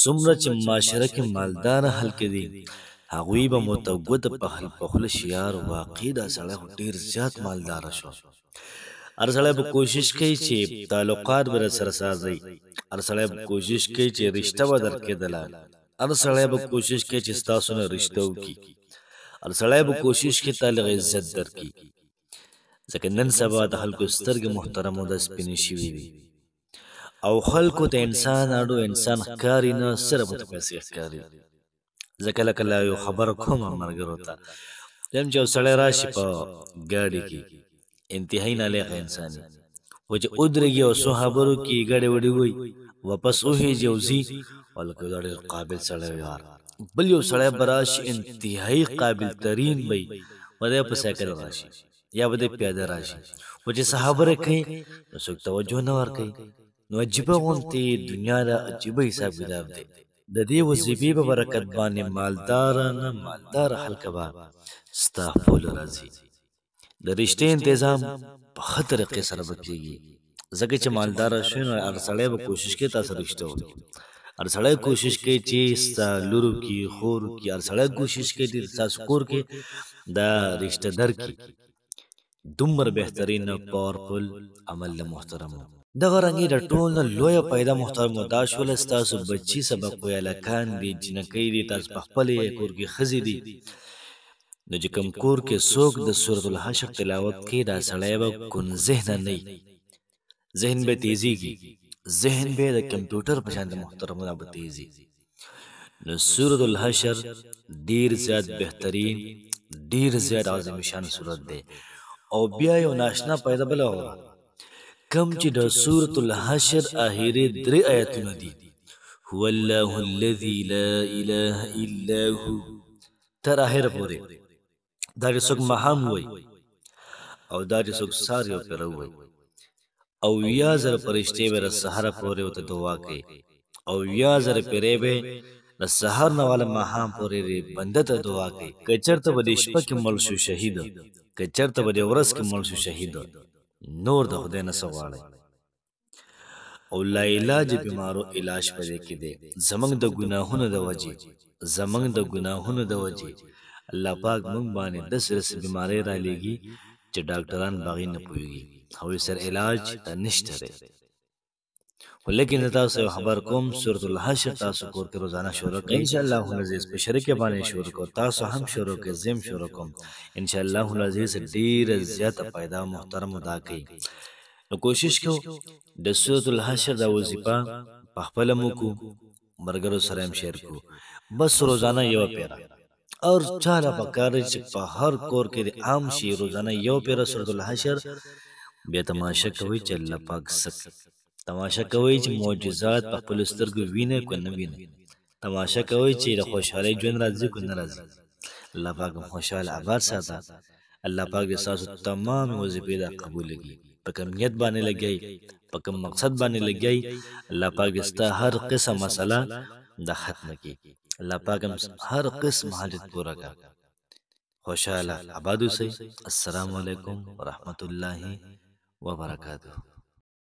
څومره چې معاشره کې مالدار خلک دي هغوی به متوګد په خوله شیار واقع دا سړی خو ډېر زیات مالداره شو. هر سړی به کوشش کوي چې تعلقات به راسره سازي، هر سړی به کوشش کوي چې رشته به درکېدله، هر سړی به کوشش کوي چې ستاسو نه رشته وکړي، هر سړی به کوشش کوي تا لږ عزت درکړي. ځکه نن سبا د خلکو سترګې محترمو د سپینې شوي دي او خلکو ته انسان اړو انسان ښکاري نه، صرف ورته پیسې ښکاري. زه کله کله یو خبره کوم ملګرو ته، وایم چې یو سړی راشي په ګاډي کې انتهایي نالایقه انسان وي، خو چې ودرېږي او څو خبرو کې ګډې وډې وایي واپس وخېږي او ځي، ولکه دا ډېر قابل سړی و یار. بل یو سړی به راشي انتهایي قابل ترین به وي، به دی په سایکل راشي یا به دی پیاده راشي، خو چې څه خبرې کوي نو څوک توجه نه ورکوي. نو عجیبه غوندې دنیا ده، عجیبه حساب کتاب دی. د دې وظیفې په برکت باندې مالداره نه مالداره خلک به ستا پوله راځي. د رشتې انتظام په ښه طریقې سره به کېږي، ځکه چې مالداره شوي نو هر سړی به کوشش کوي تاسو رشته وکړي، هر سړی کوشش کوي چې ستا لور وکړي خور وکړي، هر سړی کوشش کوي چې ستاسو کور کې دا رشته درکړي. دومره بهترین او پاورفل عمل له محترمو. دغه رنګې د ټول نه لویه پیدا محترمو دا شوله ستاسو بچي سبق وایي، هلکان دي جنکۍ دي، تاسو په خپل کور کې ښځې دي. نو چې کوم کور کې څوک د سورة الحشر تلاوت کوي دا سړی به کن ذهنه نه وي، ذهن به تیزیږي، ذهن به د کمپیوټر په شان د محترمو دا به تیزي. نو سورة الحشر ډېر زیات بهترین ډېر زیات عظیم شان صورت دی. او بیا یو ناشنا پیدا بله وره کم چې د سورة الحشر آخري 3 آیتونه دي، هو الله الذي لا اله الا هو تر آخره پورې، دا چې څوک ماښام وایي او دا چې څوک سهار یو پېره ووایي، او 1000 فرشتې به د سهاره پورې ورته دعا کوي، او 1000 پېرې به د سهار نه واله ماښام پورې بنده ته دعا کوي. که چېرته به دې شپه کې مړ شو شهید، که چېرته به دې ورځ کې مړ شو شهید، نور د خدای نه څه غواړئ. او لا علاج بیمارو علاج په دې کې دی. زموږ د ګناهونو د وجې الله پاک موږ باندې داسې داسې بیمارۍ رالیږي چې ډاکټران په هغې نه پوهېږي او یې سر علاج ته نشته دی. خو لیکن تاسو یو خبر کوم، سورة الحشر تاسو کور کې روزانه شروع کړئ انشاءالله العزیز، په شریکه باندې شروع کړو، تاسو هم شروع کړئ، زه هم شروع کوم انشاءالله العزیز. ډېره زیاته پیدا محترم ادا کوي. نو کوشش کوو د سورة الحشر دا وظیفه په خپله مو کړو، ملګرو سره هم شیر کړو، بس روزانه یوه پیره. اور چاله پکار دی چې په هر کور کې د عام شي روزانه یو پیره سورة الحشر. بیا تماشه کوئ چې الله پاک څه تماشه کوئ چې معجزات په خپلو سترګو وینئ که نه وینئ، تماشه کوئ چې د خوشحالۍ ژوند راځي که نه راځي. الله پاک هم خوشحاله آباد ساته. الله پاک د ستاسو تمام وظیفې دا قبوله کړي، په کوم نیت باندې لګئ، په کوم مقصد باندې لګئ، الله پاک د ستا هر قسم مسله دا ختمه کړي. الله پاک هم هر قسم حاجت پوره کړه. خوشحاله آباد اوسئ. السلام علیکم ورحمة الله وبرکاته.